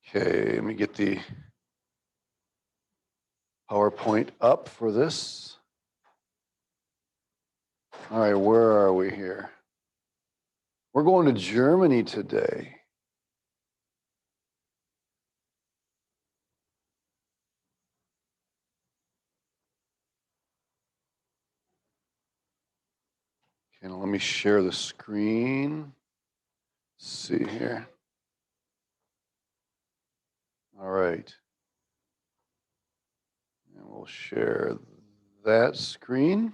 Okay, let me get the PowerPoint up for this. All right, where are we here? We're going to Germany today. Okay, now let me share the screen. Let's see here. All right. And we'll share that screen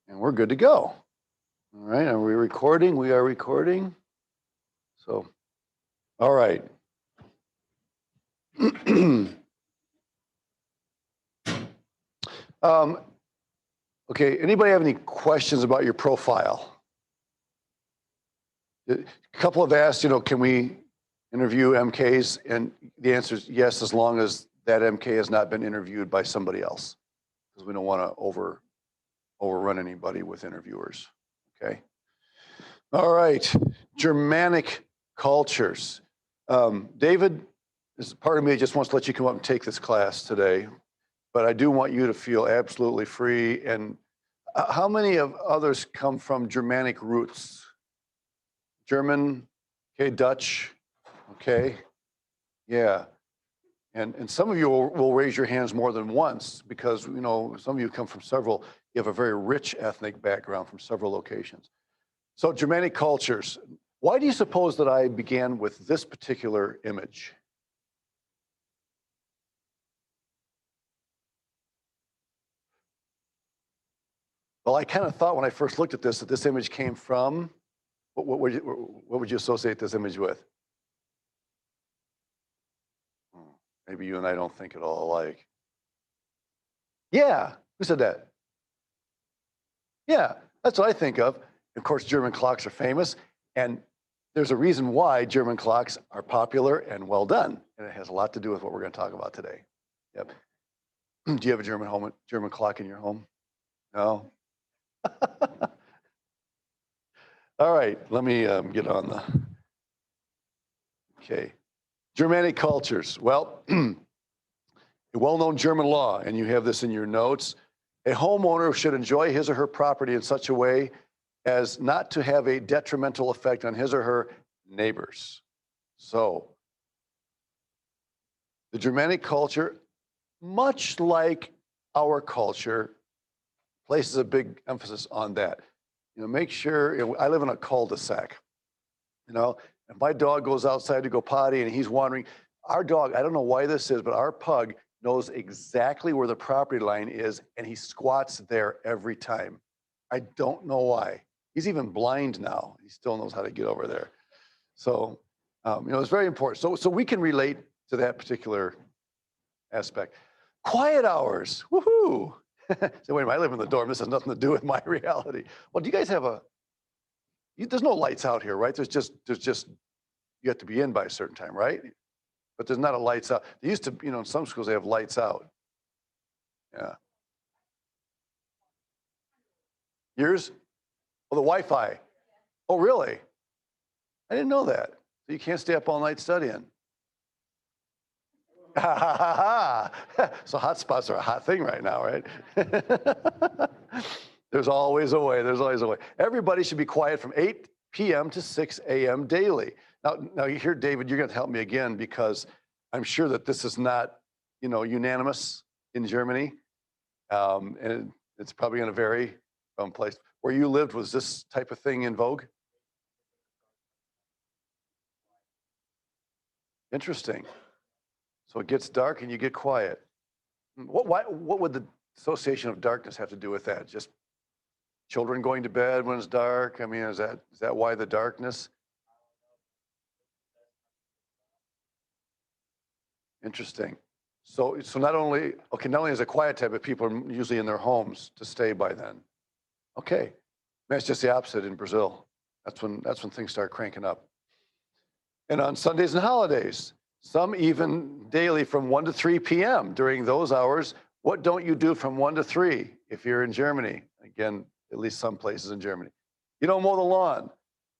and we're good to go. All right, are we recording? We are recording. So, all right. Okay, anybody have any questions about your profile? A couple have asked, can we interview MKs? And the answer is yes, as long as that MK has not been interviewed by somebody else, because we don't want to overrun anybody with interviewers. Okay. All right, Germanic cultures. David, this part of me just wants to let you come up and take this class today, but I do want you to feel absolutely free. And how many of others come from Germanic roots? German, okay, Dutch, okay, yeah. And some of you will raise your hands more than once because, some of you come from several, you have a very rich ethnic background from several locations. So Germanic cultures, why do you suppose that I began with this particular image? Well, I kind of thought when I first looked at this that this image came from, what would you associate this image with? Maybe you and I don't think at all alike. Yeah, who said that? Yeah, that's what I think of. Of course, German clocks are famous, and there's a reason why German clocks are popular and well done, and it has a lot to do with what we're going to talk about today. Yep. Do you have a German clock in your home? No. All right, let me get on the. Okay, Germanic cultures. Well, a well-known German law, and you have this in your notes. A homeowner should enjoy his or her property in such a way as not to have a detrimental effect on his or her neighbors. So, the Germanic culture, much like our culture, places a big emphasis on that. Make sure, I live in a cul-de-sac, if my dog goes outside to go potty and he's wandering, our dog, I don't know why this is, but our pug knows exactly where the property line is and he squats there every time. I don't know why. He's even blind now. He still knows how to get over there. So, it's very important. So we can relate to that particular aspect. Quiet hours, woohoo. So wait a minute, I live in the dorm. This has nothing to do with my reality. Well, do you guys have there's no lights out here, right? There's just, you have to be in by a certain time, right? But there's not a lights out. They used to, in some schools they have lights out. Yeah. Yours? Oh, the Wi-Fi. Oh, really? I didn't know that. So you can't stay up all night studying. So hotspots are a hot thing right now, right? There's always a way. There's always a way. Everybody should be quiet from 8 p.m. to 6 a.m. daily. Now you hear, David, you're going to help me again because I'm sure that this is not, unanimous in Germany, and it's probably going to vary from place. Where you lived, was this type of thing in vogue? Interesting. So it gets dark and you get quiet. What would the association of darkness have to do with that? Just children going to bed when it's dark? I mean, is that why the darkness? Interesting. So not only is it quiet time, but people are usually in their homes to stay by then. Okay. That's just the opposite in Brazil. That's when things start cranking up. And on Sundays and holidays, some even daily from 1 to 3 p.m. During those hours, what don't you do from 1 to 3 if you're in Germany? Again, at least some places in Germany. You don't mow the lawn.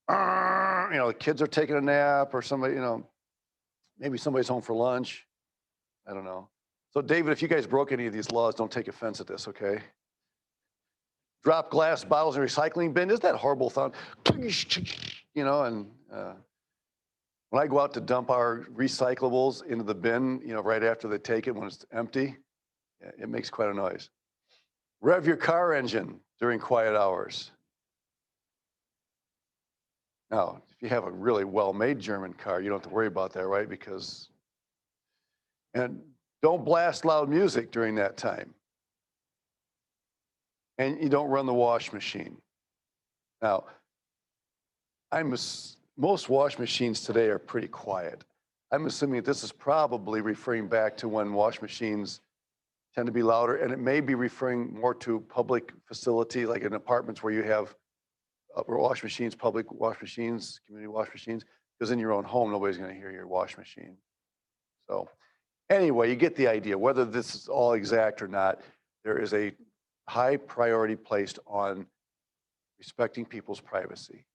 The kids are taking a nap or somebody, Maybe somebody's home for lunch. I don't know. So David, if you guys broke any of these laws, don't take offense at this, okay? Drop glass bottles in a recycling bin. Isn't that horrible sound? You know, and when I go out to dump our recyclables into the bin, you know, right after they take it when it's empty, it makes quite a noise. Rev your car engine during quiet hours. Now, if you have a really well-made German car, you don't have to worry about that, right? And don't blast loud music during that time. And you don't run the wash machine. Now, most wash machines today are pretty quiet. I'm assuming that this is probably referring back to when wash machines tend to be louder, and it may be referring more to public facility, like in apartments where you have wash machines, public wash machines, community wash machines, because in your own home, nobody's going to hear your wash machine. So anyway, you get the idea. Whether this is all exact or not, there is a high priority placed on respecting people's privacy.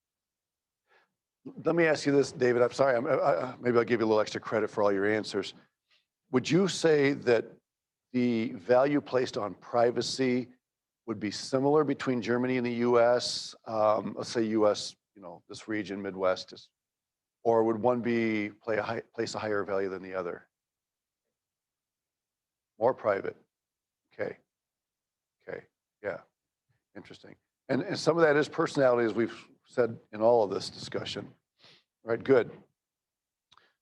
Let me ask you this, David. I'm sorry. Maybe I'll give you a little extra credit for all your answers. Would you say that the value placed on privacy would be similar between Germany and the U.S.? Let's say U.S., you know, this region, Midwest, or would one place a higher value than the other? More private. Okay. Okay. Yeah. Interesting. And some of that is personality, as we've said in all of this discussion. Right. Good.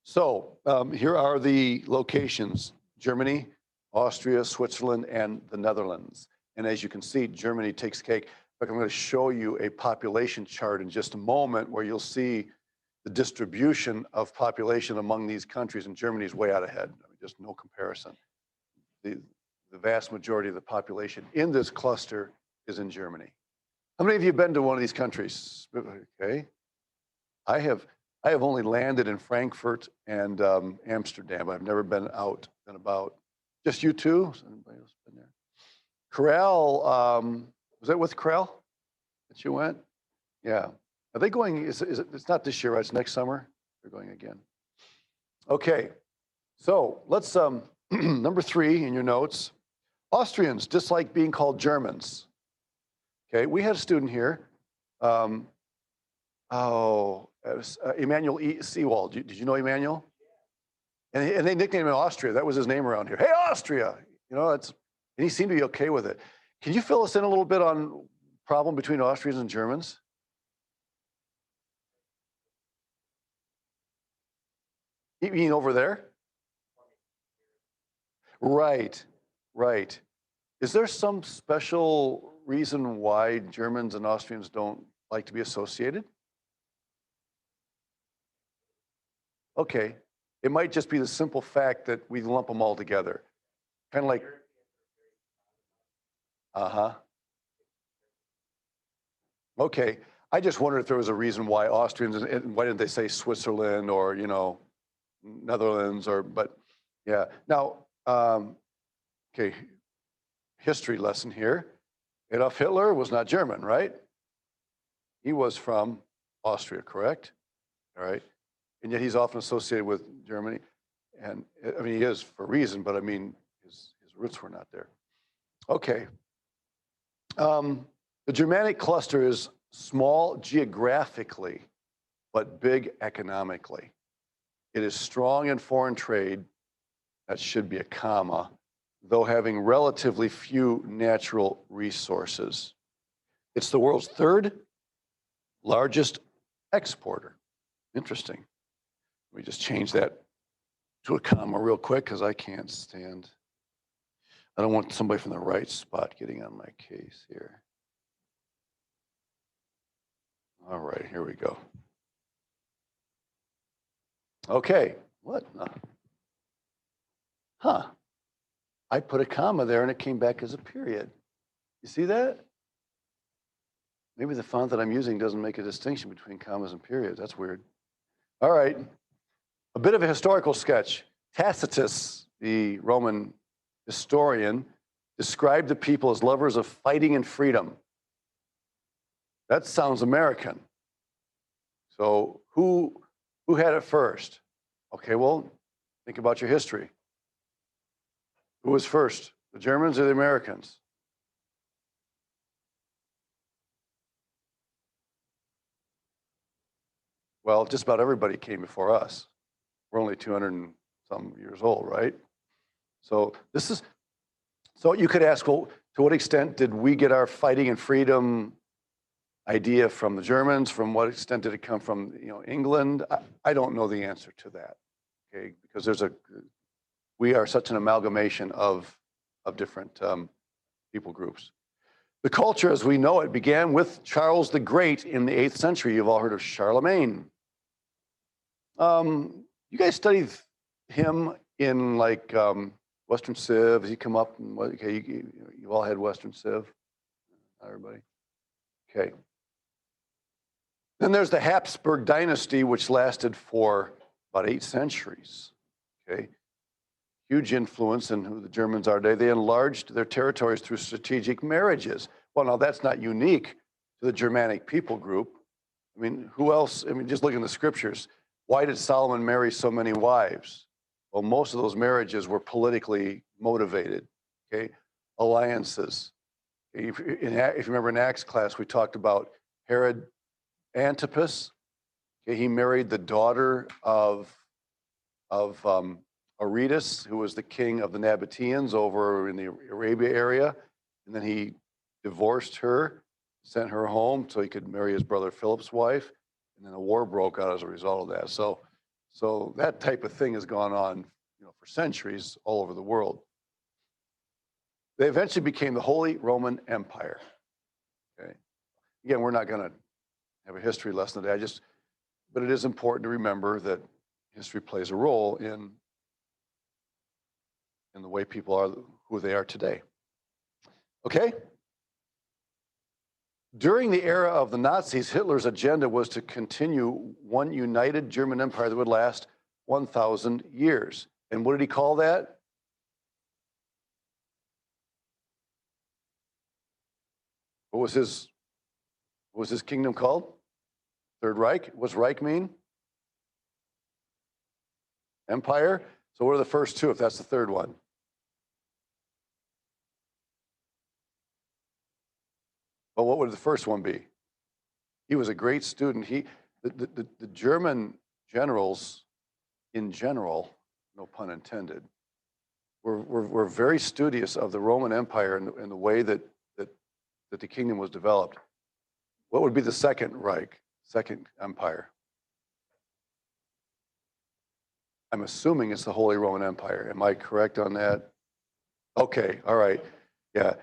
So here are the locations: Germany, Austria, Switzerland, and the Netherlands. And as you can see, Germany takes cake. In fact, I'm going to show you a population chart in just a moment where you'll see the distribution of population among these countries, and Germany is way out ahead. I mean, just no comparison. The vast majority of the population in this cluster is in Germany. How many of you have been to one of these countries? Okay. I have only landed in Frankfurt and Amsterdam. I've never been out and about. Just you two? Has anybody else been there? Corral, was that with Corral that you went? Yeah. Are they going, it's not this year, right? It's next summer? They're going again. Okay. So let's, number 3 in your notes. Austrians dislike being called Germans. Okay, we had a student here. Emmanuel Seawald. Did you know Emmanuel? And they nicknamed him Austria. That was his name around here. Hey, Austria! You know, and he seemed to be okay with it. Can you fill us in a little bit on problem between Austrians and Germans? You mean over there? Right, right. Is there some special reason why Germans and Austrians don't like to be associated? Okay. It might just be the simple fact that we lump them all together. Kind of like, uh-huh. Okay. I just wondered if there was a reason why Austrians, and why didn't they say Switzerland or, you know, Netherlands but yeah. Now, okay, history lesson here. Adolf Hitler was not German, right? He was from Austria, correct? All right. And yet he's often associated with Germany. And I mean, he is for a reason, but I mean, his roots were not there. Okay. The Germanic cluster is small geographically, but big economically. It is strong in foreign trade. That should be a comma, though having relatively few natural resources. It's the world's 3rd largest exporter. Interesting. Let me just change that to a comma real quick because I can't stand. I don't want somebody from the right spot getting on my case here. All right, here we go. Okay, what? Huh. I put a comma there and it came back as a period. You see that? Maybe the font that I'm using doesn't make a distinction between commas and periods. That's weird. All right. A bit of a historical sketch. Tacitus, the Roman historian, described the people as lovers of fighting and freedom. That sounds American. So who had it first? Okay, well, Think about your history. Who was first, the Germans or the Americans? Well, just about everybody came before us. We're only 200 and some years old, right? So this is, so you could ask, well, to what extent did we get our fighting and freedom idea from the Germans? From what extent did it come from, England? I don't know the answer to that, okay? Because we are such an amalgamation of different people groups. The culture as we know it began with Charles the Great in the 8th century. You've all heard of Charlemagne. You guys studied him in like Western Civ. Has he come up? Okay, you all had Western Civ. Not everybody. Okay. Then there's the Habsburg dynasty, which lasted for about 8 centuries. Okay. Huge influence in who the Germans are today. They enlarged their territories through strategic marriages. Well, now that's not unique to the Germanic people group. I mean, who else? I mean, just look in the scriptures. Why did Solomon marry so many wives? Well, most of those marriages were politically motivated, okay? Alliances. If you remember in Acts class, we talked about Herod Antipas. Okay, he married the daughter of Aretas, who was the king of the Nabateans over in the Arabia area. And then he divorced her, sent her home so he could marry his brother Philip's wife. And then a war broke out as a result of that. So that type of thing has gone on, for centuries all over the world. They eventually became the Holy Roman Empire. Okay. Again, we're not going to have a history lesson today. But it is important to remember that history plays a role in the way people are who they are today. Okay? During the era of the Nazis, Hitler's agenda was to continue one united German empire that would last 1,000 years. And what did he call that? What was his kingdom called? Third Reich. What's Reich mean? Empire. So what are the first two if that's the third one? Well, what would the first one be? He was a great student. The German generals, in general, no pun intended, were very studious of the Roman Empire and the way that the kingdom was developed. What would be the second Reich, second empire? I'm assuming it's the Holy Roman Empire. Am I correct on that? Okay, all right. Yeah,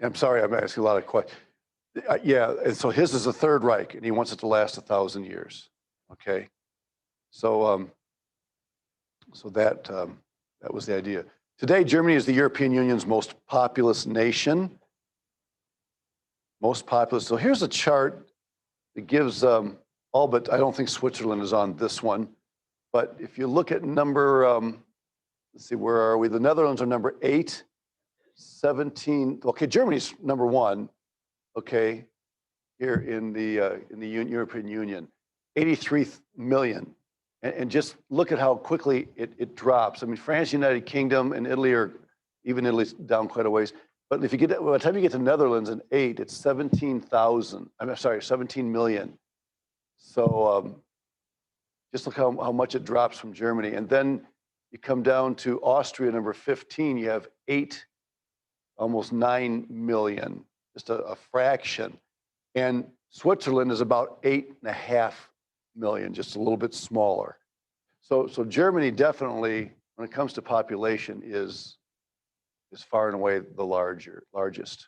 I'm sorry, I'm asking a lot of questions. Yeah, and so his is the Third Reich, and he wants it to last 1,000 years. Okay, so that was the idea. Today, Germany is the European Union's most populous nation. Most populous. So here's a chart that gives all but, I don't think Switzerland is on this one, but if you look at number, let's see, where are we? The Netherlands are number 8, 17. Okay, Germany's number 1. Okay, here in the European Union, 83 million. And just look at how quickly it drops. I mean, France, United Kingdom, and Italy Italy's down quite a ways. But if you by the time you get to Netherlands in 8, it's 17,000. I'm sorry, 17 million. So just look how much it drops from Germany. And then you come down to Austria, number 15, you have 8, almost 9 million, just a fraction. And Switzerland is about 8.5 million, just a little bit smaller. So Germany definitely, when it comes to population, is far and away the largest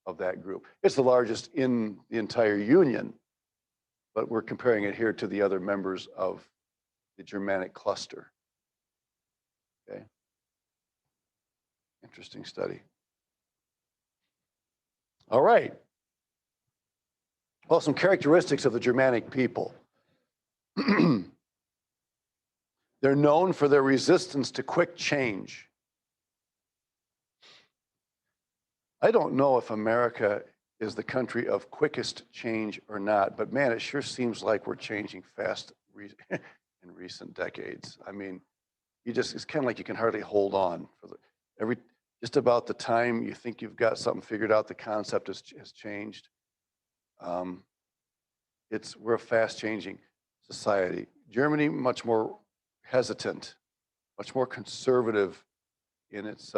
of that group. It's the largest in the entire Union, but we're comparing it here to the other members of the Germanic cluster. Okay. Interesting study. All right. Well, some characteristics of the Germanic people. They're known for their resistance to quick change. I don't know if America is the country of quickest change or not, but man, it sure seems like we're changing fast in recent decades. I mean, it's kind of like you can hardly hold on for every, just about the time you think you've got something figured out, the concept has changed. Um, we're a fast changing society. Germany, much more hesitant, much more conservative in its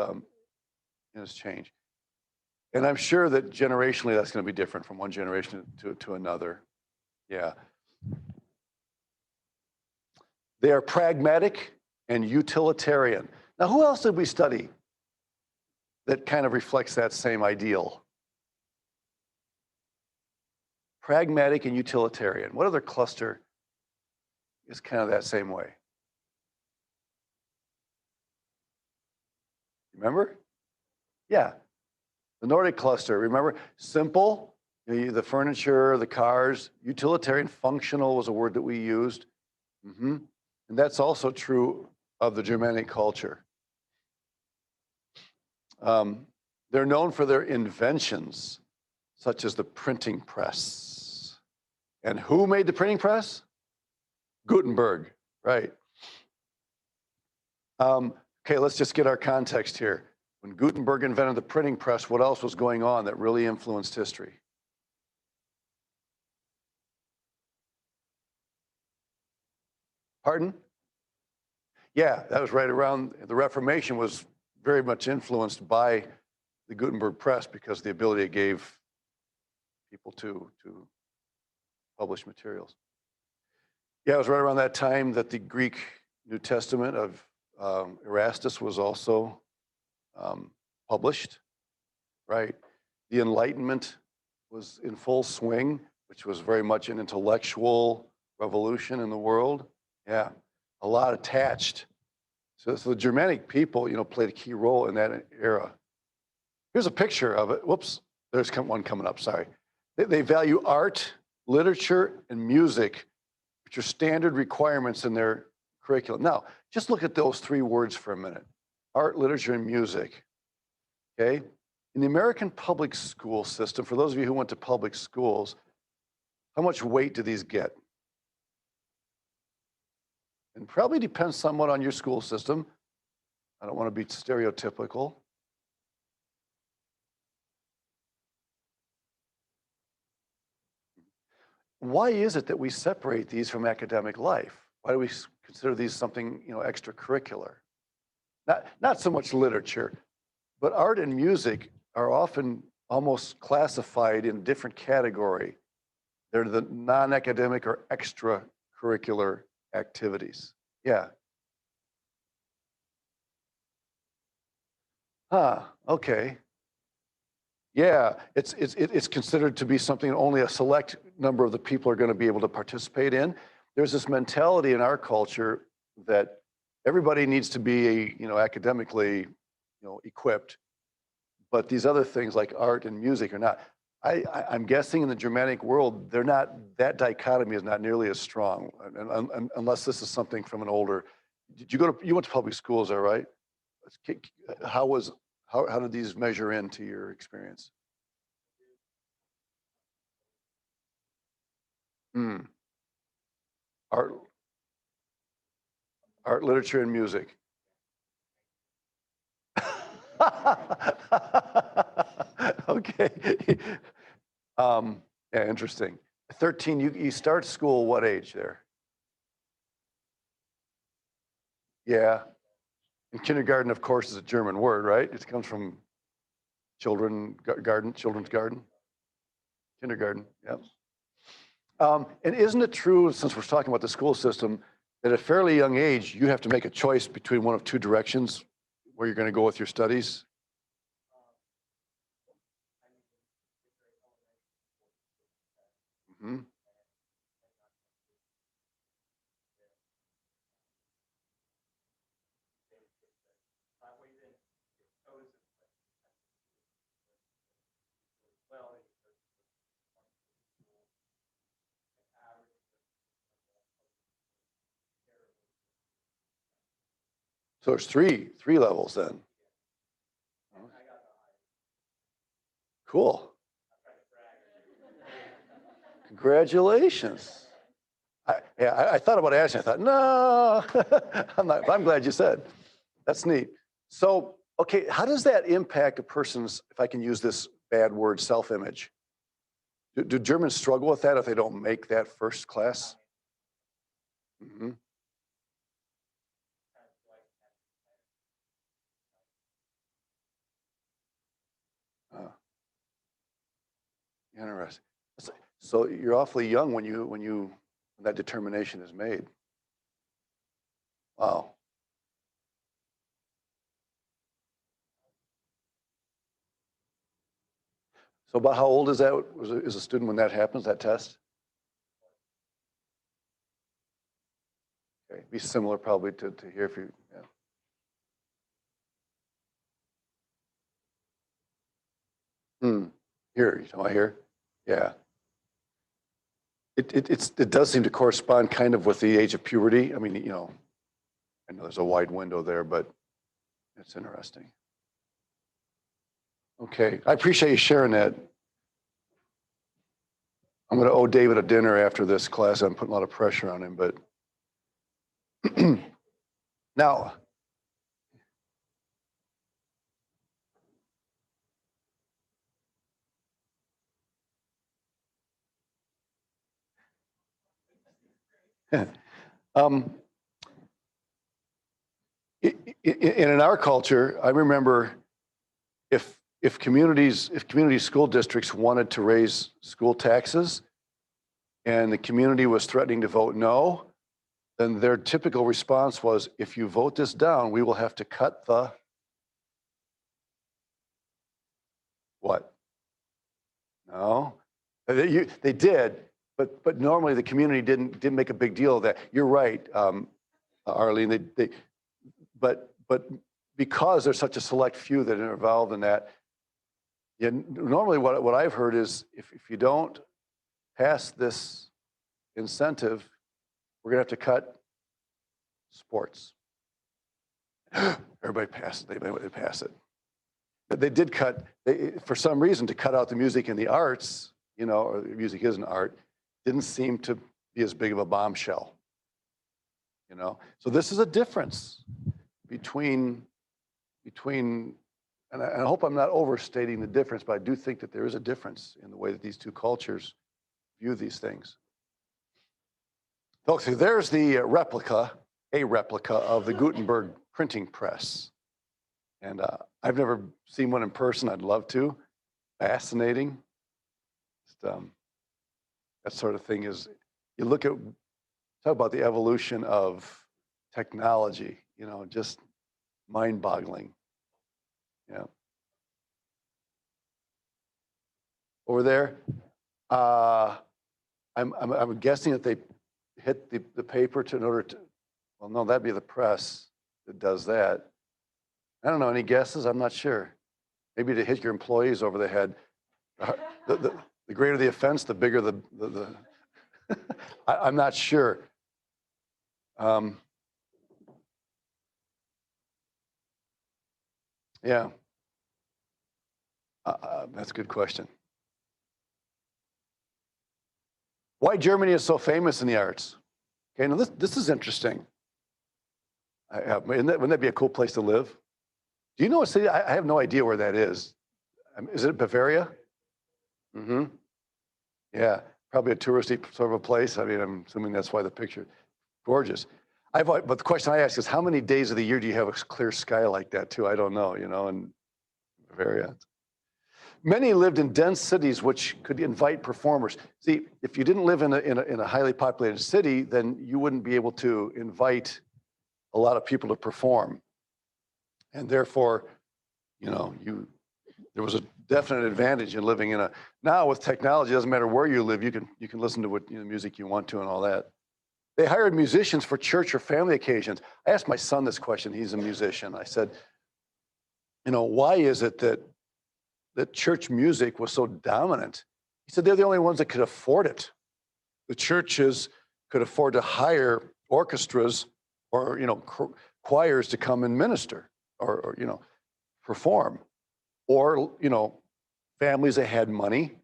change. And I'm sure that generationally that's going to be different from one generation to another. Yeah. They are pragmatic and utilitarian. Now, who else did we study that kind of reflects that same ideal? Pragmatic and utilitarian. What other cluster is kind of that same way? Remember? Yeah, the Nordic cluster. Remember? Simple, the furniture, the cars. Utilitarian, functional was a word that we used. And that's also true of the Germanic culture. They're known for their inventions, such as the printing press. And who made the printing press? Gutenberg, right. Okay, let's just get our context here. When Gutenberg invented the printing press, what else was going on that really influenced history? Pardon? Yeah, that was right around, the Reformation was very much influenced by the Gutenberg press because the ability it gave people to publish materials. Yeah, it was right around that time that the Greek New Testament of Erastus was also published, right? The Enlightenment was in full swing, which was very much an intellectual revolution in the world. Yeah, a lot attached. So the Germanic people, played a key role in that era. Here's a picture of it. Whoops, there's one coming up, sorry. They value art, literature, and music, which are standard requirements in their curriculum. Now, just look at those three words for a minute. Art, literature, and music, okay? In the American public school system, for those of you who went to public schools, how much weight do these get? And probably depends somewhat on your school system. I don't want to be stereotypical. Why is it that we separate these from academic life? Why do we consider these something, extracurricular? Not so much literature, but art and music are often almost classified in a different category. They're the non-academic or extracurricular activities. Yeah. Okay. Yeah, it's considered to be something only a select number of the people are going to be able to participate in. There's this mentality in our culture that everybody needs to be, academically, equipped, but these other things like art and music are not. I'm guessing in the Germanic world, they're not. That dichotomy is not nearly as strong, unless this is something from an older. You went to public schools, all right? How did these measure into your experience? Hmm. Art, literature, and music. Okay. Yeah, interesting. 13, you start school what age there? Yeah. And kindergarten, of course, is a German word, right? It comes from children's garden. Kindergarten, yeah. And isn't it true, since we're talking about the school system, that at a fairly young age, you have to make a choice between one of two directions where you're going to go with your studies? Hmm. So there's three levels then. Cool. Congratulations. I thought about asking. I thought, no, I'm glad you said. That's neat. So, okay, how does that impact a person's, if I can use this bad word, self-image? Do Germans struggle with that if they don't make that first class? Hmm. Uh, Interesting. So so you're awfully young when that determination is made. Wow. So about how old is that? Is a student when that happens? That test? Okay. Be similar probably to here if you. Yeah. Hmm. Here, you know, I hear. Yeah. It does seem to correspond kind of with the age of puberty. I mean, you know, I know there's a wide window there, but it's interesting. Okay, I appreciate you sharing that. I'm going to owe David a dinner after this class. I'm putting a lot of pressure on him, but now, um, in our culture, I remember if community school districts wanted to raise school taxes, and the community was threatening to vote no, then their typical response was, if you vote this down, we will have to cut the what? No, they did, but normally the community didn't make a big deal of that. You're right, Arlene. But because there's such a select few that are involved in that, yeah, normally what I've heard is if you don't pass this incentive, we're gonna have to cut sports. Everybody passed it. They pass it. But they did cut, for some reason, to cut out the music and the arts, you know, or music is an art, didn't seem to be as big of a bombshell, you know. So this is a difference between between, and I hope I'm not overstating the difference, but I do think that there is a difference in the way that these two cultures view these things. Folks, there's the a replica of the Gutenberg printing press. And I've never seen one in person. I'd love to. Fascinating. Just, that sort of thing is, you look at, talk about the evolution of technology, you know, just mind boggling. Yeah. Over there, uh, I'm guessing that they hit the paper in order to, well, no, that'd be the press that does that. I don't know. Any guesses? I'm not sure. Maybe to hit your employees over the head. Uh, the greater the offense, the bigger the I'm not sure. Um, yeah, that's a good question. Why Germany is so famous in the arts? Okay, now this is interesting. Wouldn't that be a cool place to live? Do you know a city? I have no idea where that is. Is it Bavaria? Mm-hmm. Yeah, probably a touristy sort of a place. I mean, I'm assuming that's why the picture, gorgeous. But the question I ask is, how many days of the year do you have a clear sky like that too? I don't know, you know, in Bavaria. Many lived in dense cities which could invite performers. See, if you didn't live in a highly populated city, then you wouldn't be able to invite a lot of people to perform. And therefore, you know, there was a definite advantage in living in a, now with technology, it doesn't matter where you live, you can listen to what, you know, music you want to and all that. They hired musicians for church or family occasions. I asked my son this question, he's a musician. I said, you know, why is it that church music was so dominant? He said they're the only ones that could afford it. The churches could afford to hire orchestras or, you know, choirs to come and minister or you know, perform. Or, you know, families that had money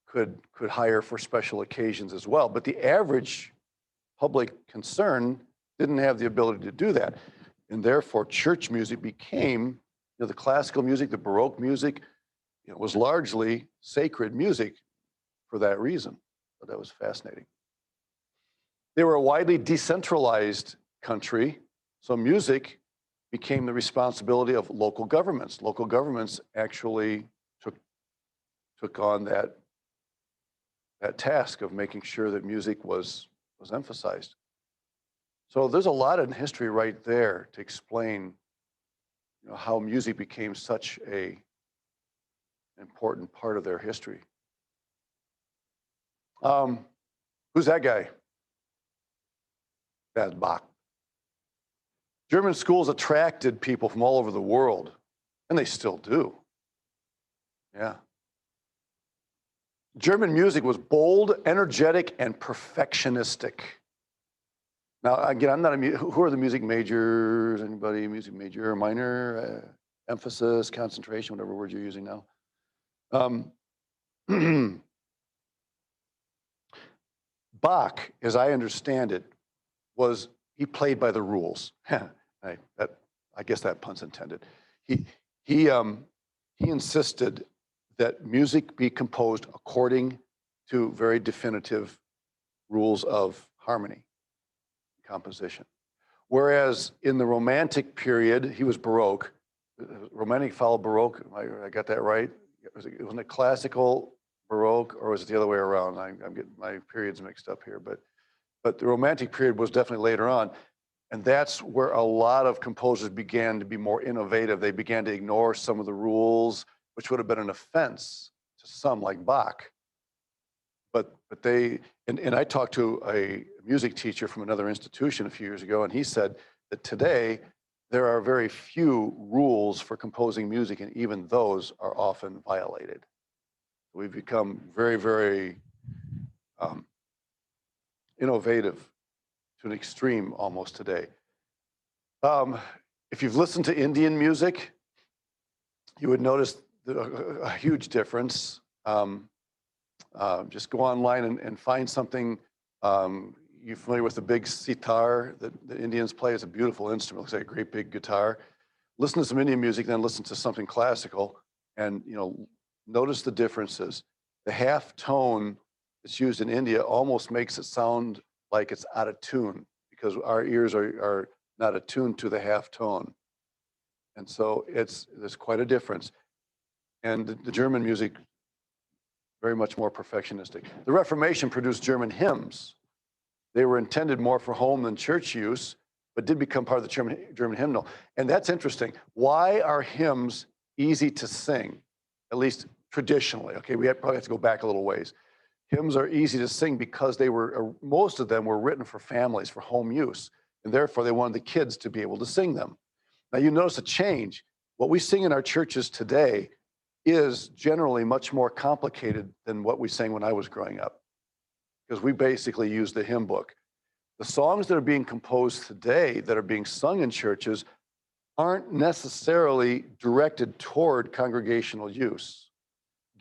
could hire for special occasions as well. But the average public concern didn't have the ability to do that. And therefore, church music became, the classical music, the Baroque music, was largely sacred music for that reason. So that was fascinating. They were a widely decentralized country, so music became the responsibility of local governments. Local governments actually took on that task of making sure that music was emphasized. So there's a lot in history right there to explain, how music became such a important part of their history. Who's that guy? That's Bach. German schools attracted people from all over the world, and they still do. Yeah. German music was bold, energetic, and perfectionistic. Now, again, I'm not who are the music majors? Anybody music major or minor? Emphasis, concentration, whatever word you're using now. Bach, as I understand it, he played by the rules. I guess that pun's intended. He insisted that music be composed according to very definitive rules of harmony, composition. Whereas in the Romantic period, he was Baroque. Romantic followed Baroque. I got that right? Wasn't it classical, Baroque, or was it the other way around? I'm getting my periods mixed up here, but the Romantic period was definitely later on. And that's where a lot of composers began to be more innovative. They began to ignore some of the rules, which would have been an offense to some, like Bach. But I talked to a music teacher from another institution a few years ago, and he said that today there are very few rules for composing music, and even those are often violated. We've become very, very innovative to an extreme almost today. If you've listened to Indian music, you would notice a huge difference. Just go online and find something. You're familiar with the big sitar that the Indians play? It's a beautiful instrument. It looks like a great big guitar. Listen to some Indian music, then listen to something classical, and notice the differences. The half tone that's used in India almost makes it sound like it's out of tune because our ears are not attuned to the half tone. And so there's quite a difference. And the German music, very much more perfectionistic. The Reformation produced German hymns. They were intended more for home than church use, but did become part of the German hymnal. And that's interesting. Why are hymns easy to sing, at least traditionally? Okay, we probably have to go back a little ways. Hymns are easy to sing because most of them were written for families, for home use, and therefore they wanted the kids to be able to sing them. Now you notice a change. What we sing in our churches today is generally much more complicated than what we sang when I was growing up, because we basically use the hymn book. The songs that are being composed today, that are being sung in churches, aren't necessarily directed toward congregational use.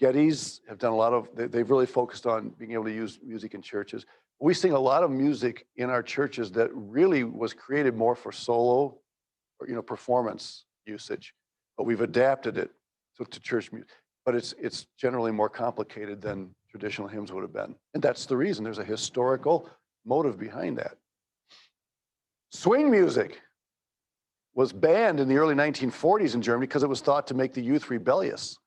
Gettys have done a lot of, they've really focused on being able to use music in churches. We sing a lot of music in our churches that really was created more for solo or performance usage, but we've adapted it to church music. But it's generally more complicated than traditional hymns would have been. And that's the reason. There's a historical motive behind that. Swing music was banned in the early 1940s in Germany because it was thought to make the youth rebellious.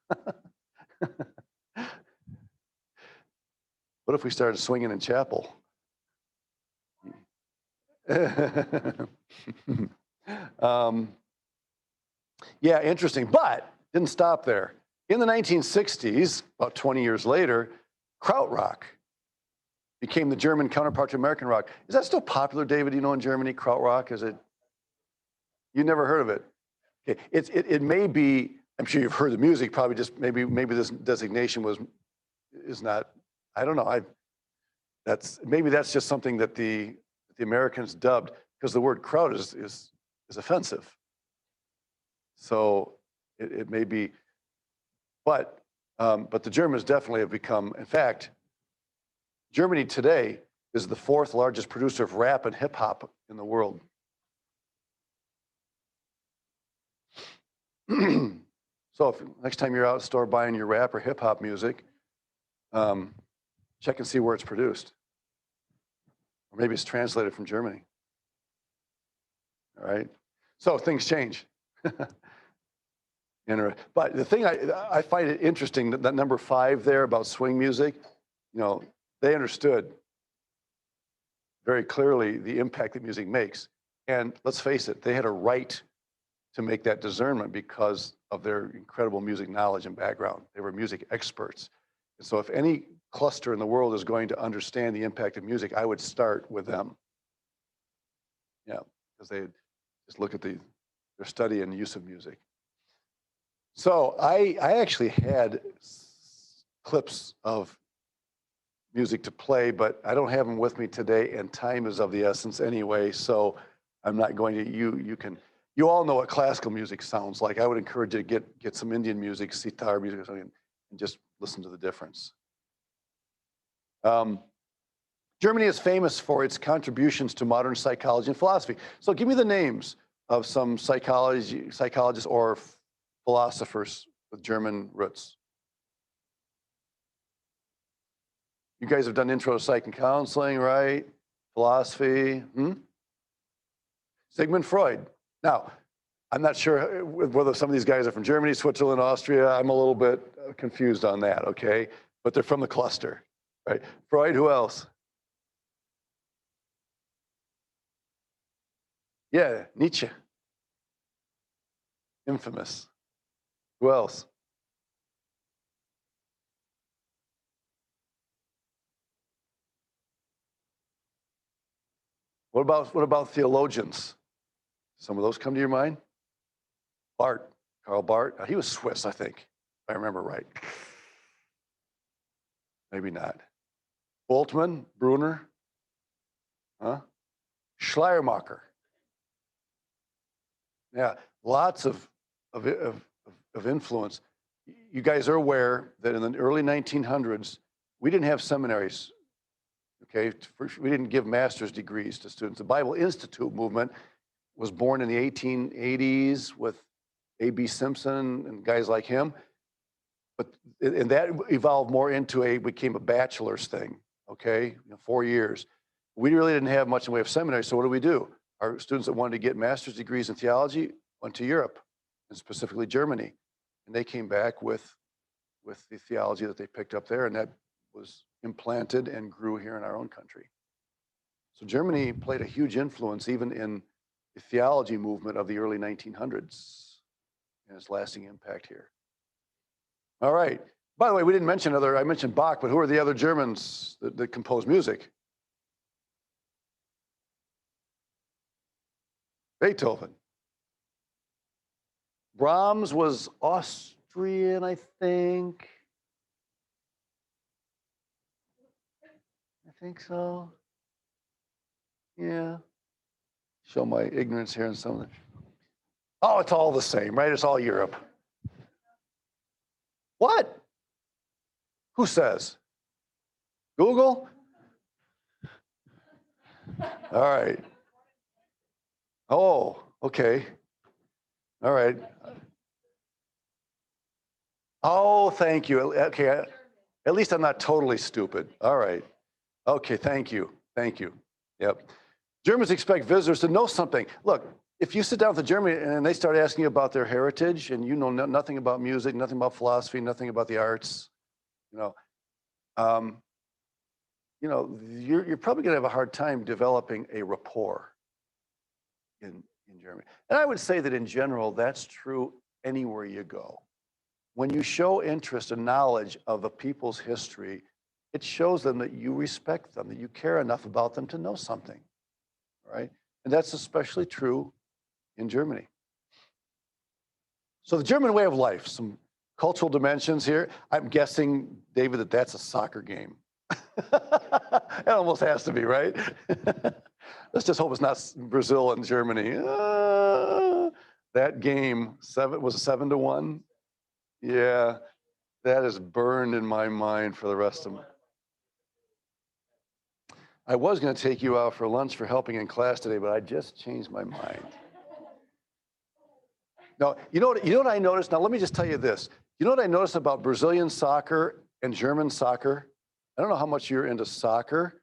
What if we started swinging in chapel? Yeah, interesting, but didn't stop there. In the 1960s, about 20 years later, krautrock became the German counterpart to American rock. Is that still popular, David? In Germany, krautrock? Is it? You never heard of it? Okay. It may be. I'm sure you've heard the music. Probably just maybe this designation is not. I don't know. Maybe that's just something that the Americans dubbed, because the word kraut is offensive. So it may be, but the Germans definitely have become. In fact, Germany today is the fourth largest producer of rap and hip hop in the world. So if next time you're out at the store buying your rap or hip hop music, check and see where it's produced. Or maybe it's translated from Germany. All right. So things change. But the thing I find it interesting that number 5 there about swing music, they understood very clearly the impact that music makes. And let's face it, they had a right to make that discernment because of their incredible music knowledge and background. They were music experts. And so if any cluster in the world is going to understand the impact of music, I would start with them. Yeah, because they just look at their study and use of music. So I actually had clips of music to play, but I don't have them with me today, and time is of the essence anyway, so I'm not going to, you all know what classical music sounds like. I would encourage you to get some Indian music, sitar music or something, and just listen to the difference. Germany is famous for its contributions to modern psychology and philosophy. So give me the names of some psychologists or philosophers with German roots. You guys have done intro to psych and counseling, right? Philosophy. Sigmund Freud. Now, I'm not sure whether some of these guys are from Germany, Switzerland, Austria. I'm a little bit confused on that, okay? But they're from the cluster, right? Freud, who else? Yeah, Nietzsche. Infamous. Who else? What about theologians? Some of those come to your mind? Barth, Karl Barth. He was Swiss, I think, if I remember right. Maybe not. Bultmann, Brunner, Schleiermacher. Yeah, lots of influence. You guys are aware that in the early 1900s, we didn't have seminaries. Okay, we didn't give master's degrees to students. The Bible Institute movement was born in the 1880s with A.B. Simpson and guys like him. And that evolved more into became a bachelor's thing, okay, 4 years. We really didn't have much in the way of seminaries, so what do we do? Our students that wanted to get master's degrees in theology went to Europe, and specifically Germany. And they came back with the theology that they picked up there, and that was implanted and grew here in our own country. So Germany played a huge influence even in the theology movement of the early 1900s and its lasting impact here. All right. By the way, we didn't mention I mentioned Bach, but who are the other Germans that composed music? Beethoven. Brahms was Austrian, I think. I think so. Yeah. Show my ignorance here in some of the. Oh, it's all the same, right? It's all Europe. What? Who says? Google? All right. Oh, okay. All right. Oh, thank you. Okay. At least I'm not totally stupid. All right. Okay, thank you. Thank you. Yep. Germans expect visitors to know something. Look, if you sit down with a German and they start asking you about their heritage and you know nothing about music, nothing about philosophy, nothing about the arts, you're probably going to have a hard time developing a rapport in Germany. And I would say that in general, that's true anywhere you go. When you show interest and knowledge of a people's history, it shows them that you respect them, that you care enough about them to know something, right? And that's especially true in Germany. So the German way of life, some cultural dimensions here. I'm guessing, David, that that's a soccer game. It almost has to be, right? Let's just hope it's not Brazil and Germany. That game, was it 7-1? Yeah, that is burned in my mind for the rest of my. I was going to take you out for lunch for helping in class today, but I just changed my mind. No, you know what I noticed? Now, let me just tell you this. You know what I noticed about Brazilian soccer and German soccer? I don't know how much you're into soccer.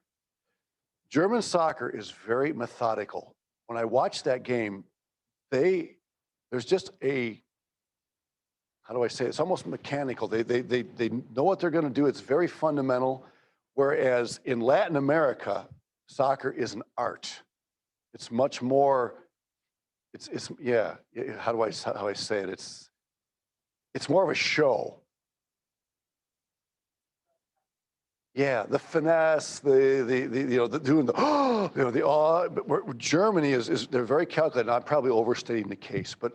German soccer is very methodical. When I watch that game, there's just a, how do I say it? It's almost mechanical. They know what they're going to do. It's very fundamental. Whereas in Latin America, soccer is an art. It's much more, yeah, how I say it? It's more of a show. Yeah, the finesse, the doing the, the awe. But Germany is they're very calculated. I'm probably overstating the case, but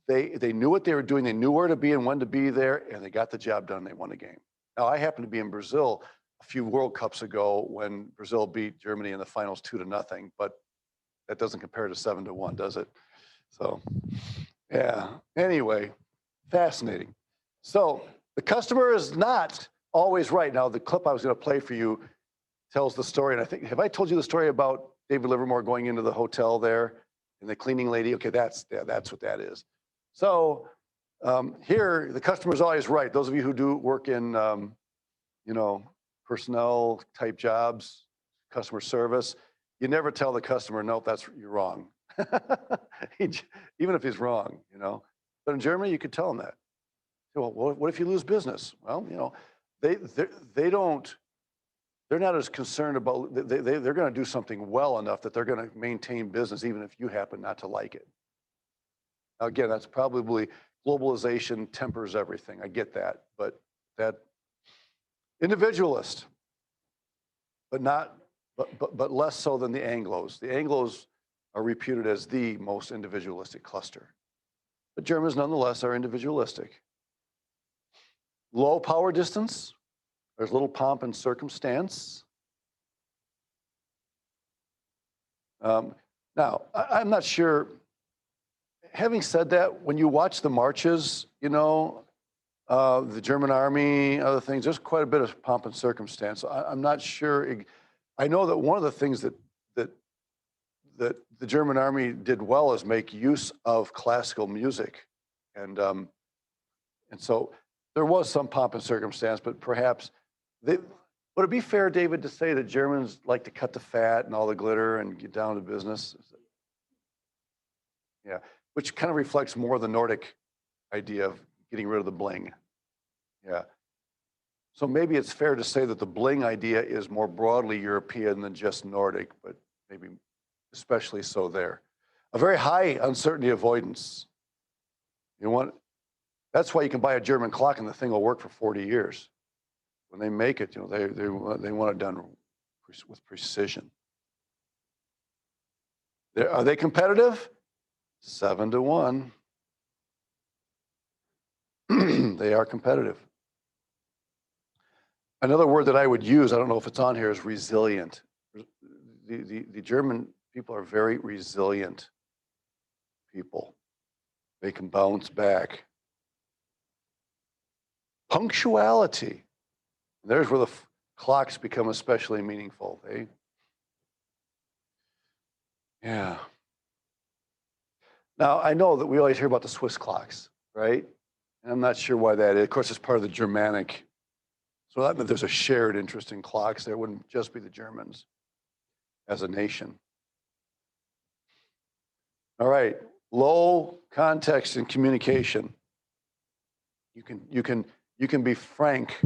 they knew what they were doing. They knew where to be and when to be there, and they got the job done. They won the game. Now, I happened to be in Brazil a few World Cups ago when Brazil beat Germany in the finals 2-0, but that doesn't compare to 7-1, does it? So, yeah. Anyway, fascinating. So the customer is not always right. Now, the clip I was going to play for you tells the story, and I think, have I told you the story about David Livermore going into the hotel there and the cleaning lady? Okay, that's what that is. So here, the customer is always right. Those of you who do work in, personnel type jobs, customer service, you never tell the customer, nope, you're wrong. Even if he's wrong, But in Germany, you could tell them that. Well, what if you lose business? Well, they don't. They're not as concerned about. They're going to do something well enough that they're going to maintain business, even if you happen not to like it. Now, again, that's probably globalization tempers everything. I get that, but that individualist, but not, but less so than the Anglos. The Anglos are reputed as the most individualistic cluster, but Germans nonetheless are individualistic. Low power distance. There's little pomp and circumstance. Now, I'm not sure. Having said that, when you watch the marches, the German army, other things, there's quite a bit of pomp and circumstance. I'm not sure. I know that one of the things that the German army did well is make use of classical music, and so there was some pomp and circumstance, but perhaps would it be fair, David, to say that Germans like to cut the fat and all the glitter and get down to business? Yeah, which kind of reflects more the Nordic idea of getting rid of the bling. Yeah. So maybe it's fair to say that the bling idea is more broadly European than just Nordic, but maybe especially so there. A very high uncertainty avoidance. That's why you can buy a German clock and the thing will work for 40 years. When they make it, they want it done with precision. Are they competitive? 7-1. They are competitive. Another word that I would use, I don't know if it's on here, is resilient. The German people are very resilient people. They can bounce back. Punctuality. There's where the clocks become especially meaningful. Yeah. Now, I know that we always hear about the Swiss clocks, right? And I'm not sure why that is. Of course, it's part of the Germanic. So that meant there's a shared interest in clocks. There wouldn't just be the Germans as a nation. All right, low context in communication. You can be frank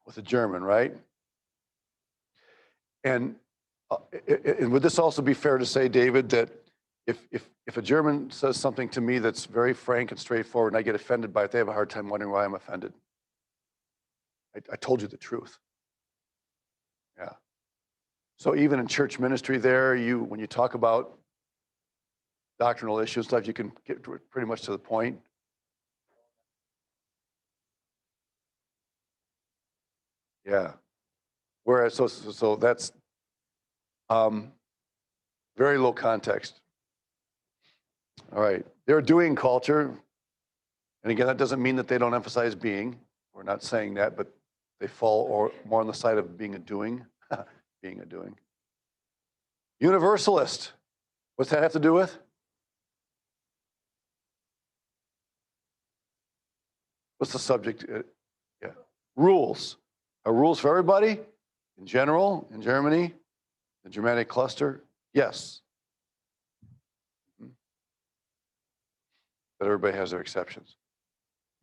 with a German, right? And would this also be fair to say, David, that if a German says something to me that's very frank and straightforward and I get offended by it, they have a hard time wondering why I'm offended? I told you the truth. Yeah. So even in church ministry there, when you talk about doctrinal issues and stuff, you can get pretty much to the point. Yeah. Whereas, so that's very low context. All right. They're a doing culture. And again, that doesn't mean that they don't emphasize being. We're not saying that, but they fall more on the side of being a doing, being a doing. Universalist. What's that have to do with? What's the subject? Yeah. Rules. Are rules for everybody? In general, in Germany, the Germanic cluster? Yes. But everybody has their exceptions.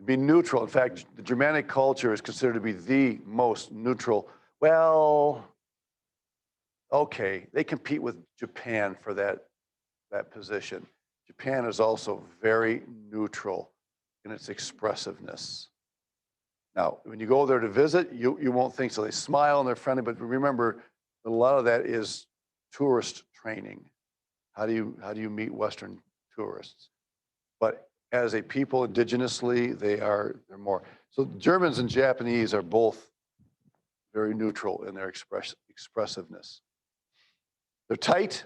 Be neutral. In fact, the Germanic culture is considered to be the most neutral. Well, okay, they compete with Japan for that position. Japan is also very neutral in its expressiveness. Now, when you go there to visit, you won't think so. They smile and they're friendly, but remember, a lot of that is tourist training. How do you meet Western tourists? But as a people indigenously, they're more. So Germans and Japanese are both very neutral in their expressiveness. They're tight.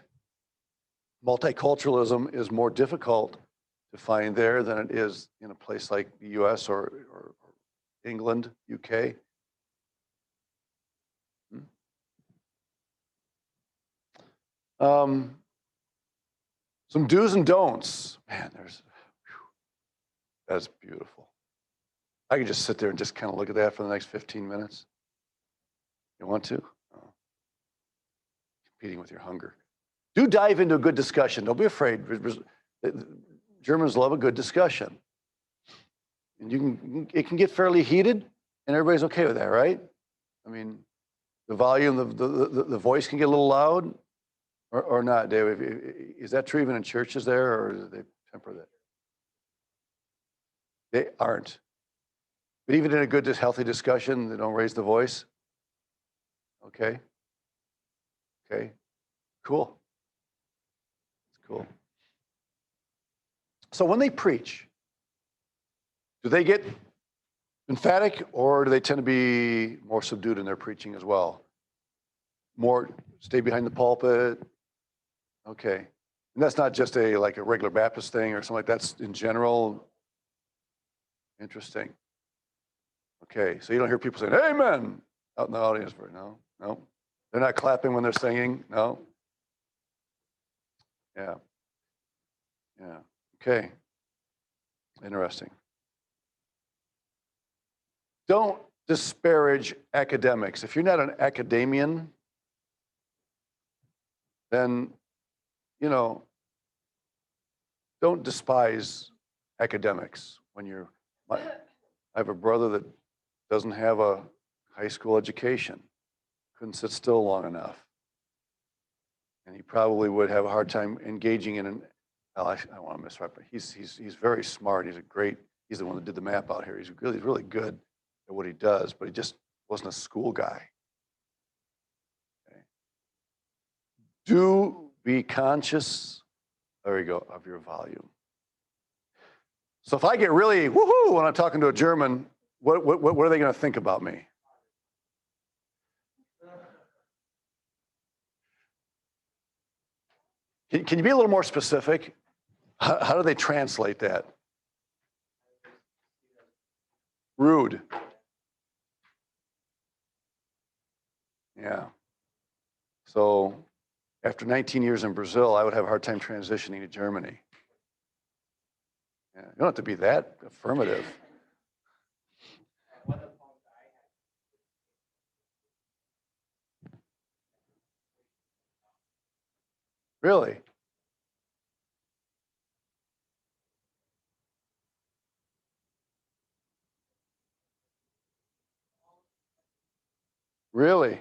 Multiculturalism is more difficult to find there than it is in a place like the US or England, UK. Some do's and don'ts. Man, that's beautiful. I could just sit there and just kind of look at that for the next 15 minutes. You want to? Oh. Competing with your hunger. Do dive into a good discussion. Don't be afraid. Germans love a good discussion. And it can get fairly heated, and everybody's okay with that, right? I mean, the volume, the voice can get a little loud, or not, Dave? Is that true even in churches there, or do they temper that? They aren't. But even in a good, healthy discussion, they don't raise the voice? Okay. Okay. Cool. That's cool. So when they preach, do they get emphatic, or do they tend to be more subdued in their preaching as well? More stay behind the pulpit? Okay. And that's not just like a regular Baptist thing or something like that. That's in general. Interesting. Okay, so you don't hear people saying "Amen" out in the audience. No. They're not clapping when they're singing. No. Yeah. Okay. Interesting. Don't disparage academics. If you're not an academician, then, don't despise academics. I have a brother that doesn't have a high school education, couldn't sit still long enough. And he probably would have a hard time engaging in I don't want to misrep, but he's very smart. He's the one that did the map out here. He's really good at what he does, but he just wasn't a school guy. Okay. Do be conscious, there you go, of your volume. So if I get really woohoo when I'm talking to a German, what are they going to think about me? Can you be a little more specific? How do they translate that? Rude. Yeah. So after 19 years in Brazil, I would have a hard time transitioning to Germany. Yeah. You don't have to be that affirmative. Really? Really?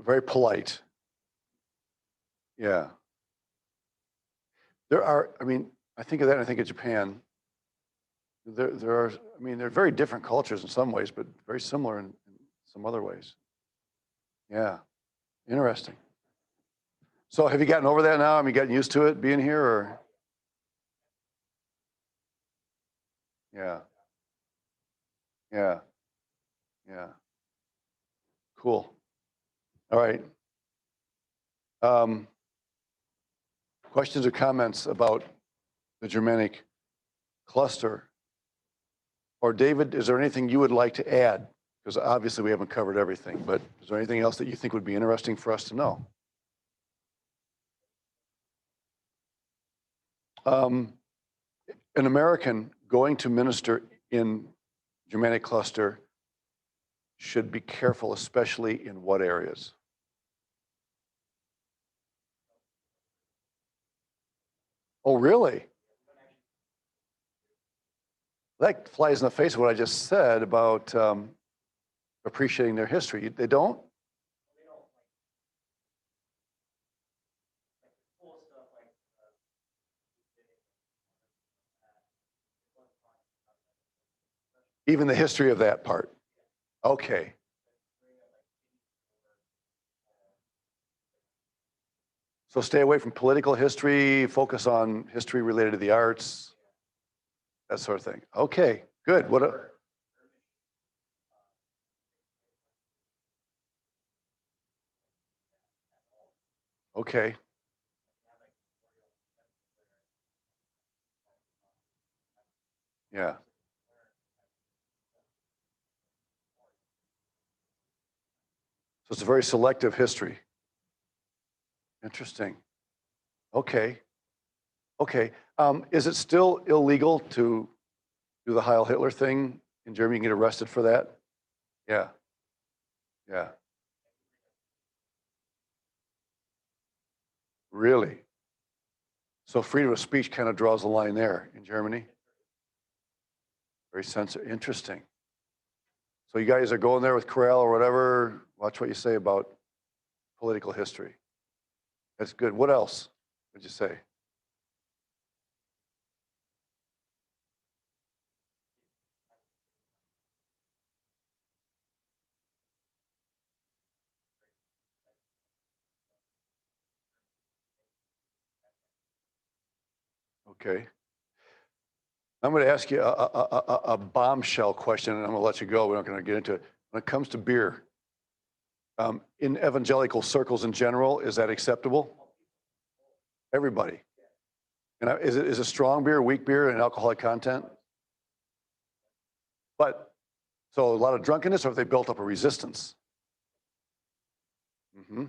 Very polite. Yeah. I think of that and I think of Japan. They're very different cultures in some ways, but very similar in some other ways. Yeah. Interesting. So have you gotten over that now? Have you gotten used to it being here, or? Yeah. Yeah. Yeah. Cool. All right. Um, Questions or comments about the Germanic cluster? Or David, is there anything you would like to add? Because obviously we haven't covered everything, but is there anything else that you think would be interesting for us to know? Um, an American going to minister in Germanic cluster should be careful, especially in what areas? Oh, really? That flies in the face of what I just said about appreciating their history. They don't? Even the history of that part. Okay. So stay away from political history, focus on history related to the arts, that sort of thing. Okay, good. Okay, yeah. So it's a very selective history. Interesting. Okay, okay. Is it still illegal to do the Heil Hitler thing in Germany and get arrested for that? Yeah, yeah. Really? So freedom of speech kind of draws the line there in Germany. Very sensitive. Interesting. So you guys are going there with Corral or whatever. Watch what you say about political history. That's good. What else would you say? Okay. I'm going to ask you a bombshell question, and I'm going to let you go. We're not going to get into it. When it comes to beer, in evangelical circles in general, is that acceptable? Everybody. And is it strong beer, weak beer, and alcoholic content? But so a lot of drunkenness, or have they built up a resistance? Hmm.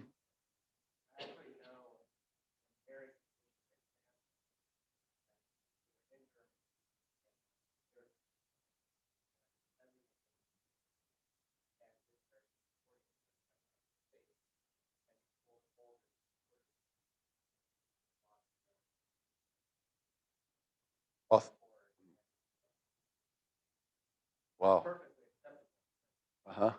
Wow. Uh huh.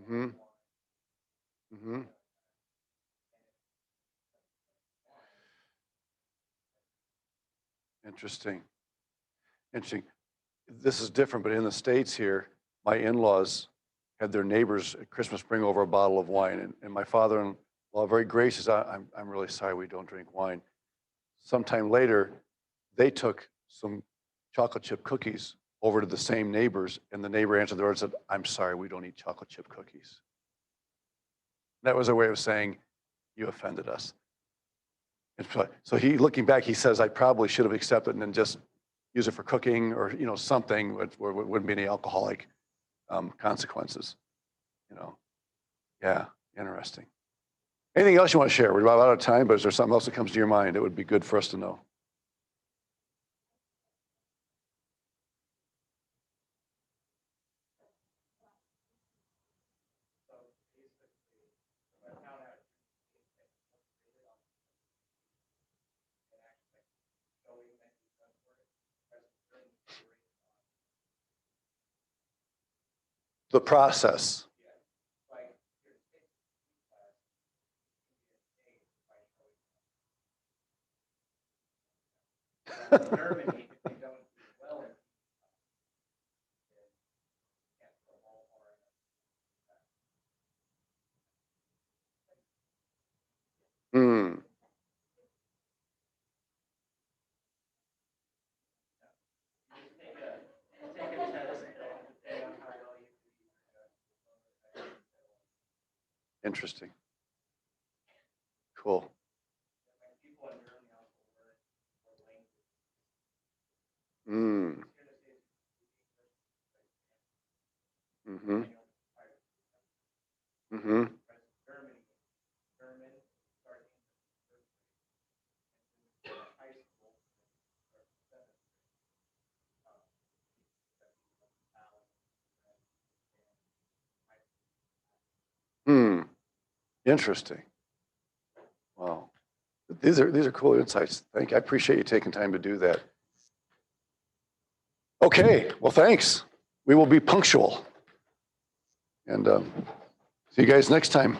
Hmm. Hmm. Interesting. Interesting. This is different, but in the States here, my in-laws had their neighbors at Christmas bring over a bottle of wine, and my father-in-law, very gracious, I'm really sorry we don't drink wine. Sometime later, they took some chocolate chip cookies over to the same neighbors, and the neighbor answered the door and said, "I'm sorry, we don't eat chocolate chip cookies." That was a way of saying, "You offended us." And so he, looking back, he says, "I probably should have accepted and then just use it for cooking or something where it wouldn't be any alcoholic consequences." You know, yeah, interesting. Anything else you want to share? We're about out of time, but is there something else that comes to your mind that would be good for us to know? The process. Hmm. Interesting. Cool. Mm. Mm-hmm. Mm-hmm. Hmm. Interesting. Wow. These are cool insights. Thank you. I appreciate you taking time to do that. Okay. Well, thanks. We will be punctual. And see you guys next time.